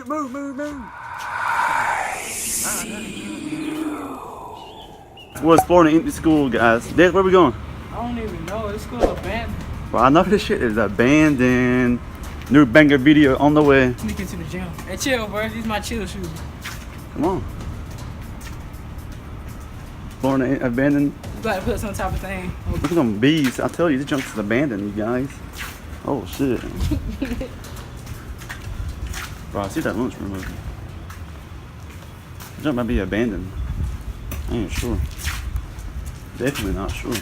Move, move, move. We're exploring an empty school, guys. Dick, where we going? I don't even know. This school abandoned. Well, I know this shit is abandoned. New banger video on the way. Sneak into the gym. Hey, chill, bro. These my chill shoes. Come on. Exploring an abandoned. You gotta put some type of thing. Look at them bees. I tell you, this junk's abandoned, you guys. Oh, shit. Bro, I see that lunchroom over there. The junk might be abandoned. I ain't sure. Definitely not sure.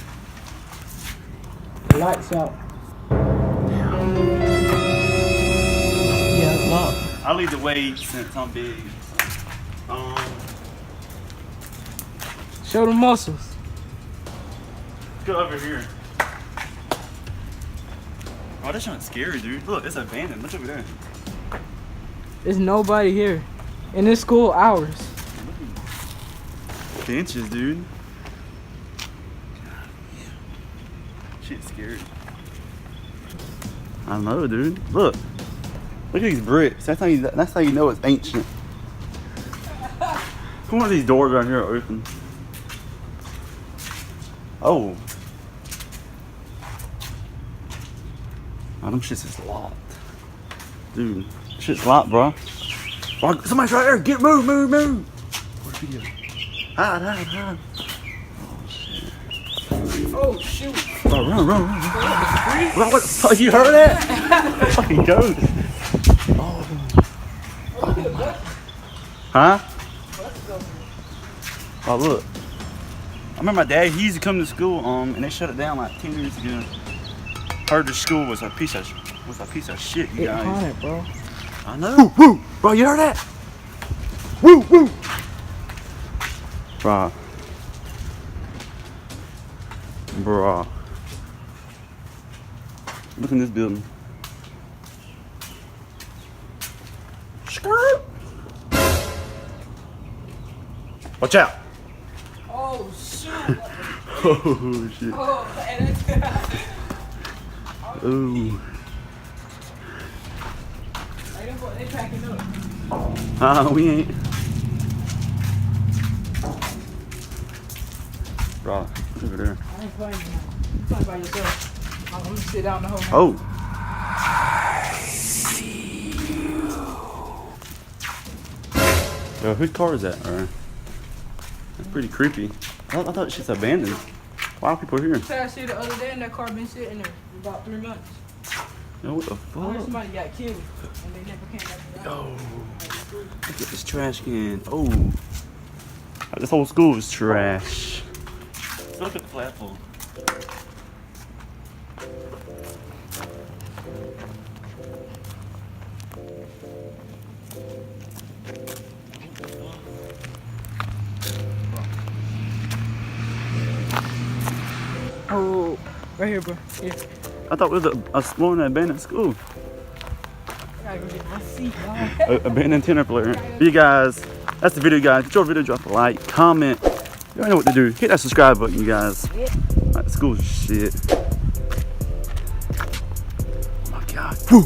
Lights out. Yeah, it's locked. I lead the way since I'm big. Show the muscles. Let's go over here. Oh, this junk's scary, dude. Look, it's abandoned. Look over there. There's nobody here. And this school hours. Benches, dude. Shit's scary. I know, dude. Look at these bricks. That's how you know it's ancient. Come on, these doors right here are open. Oh. Oh, them shits is locked. Dude, shit's locked, bro. Oh, somebody's right there. Get move. Where's the video? Hide. Oh, shoot. Oh, run. What the fuck? You heard that? Fucking ghost. Oh. Huh? Oh, look. I remember my dad, he used to come to school, and they shut it down like 10 years ago. Heard the school was a piece of shit, you guys. Haunted, bro. I know. Woo! Bro, you heard that? Woo! Bro. Look in this building. Skirt. Watch out. Oh, shoot. Oh, shit. Oh, and Ooh. they packing up. We ain't. Bro, look over there. I ain't playing now. You're playing by yourself. I'm gonna sit down the whole night. Oh. Yo, whose car is that? Alright. That's pretty creepy. I thought shit's abandoned. Why are people here? I see the other day and that car been sitting there for about 3 months. Yo, what the I heard fuck? somebody got killed and they never came back around. Yo. Look at this trash can. Oh. This whole school is trash. Look at the platform. Oh, right here, bro. Here. I thought it was exploring an abandoned school. I gotta go get my seat, dog. Abandoned tennis player. You guys, that's the video, guys. If you enjoyed the video, drop a like, comment. You already know what to do. Hit that subscribe button, you guys. Like, school's shit. Oh my god. Woo!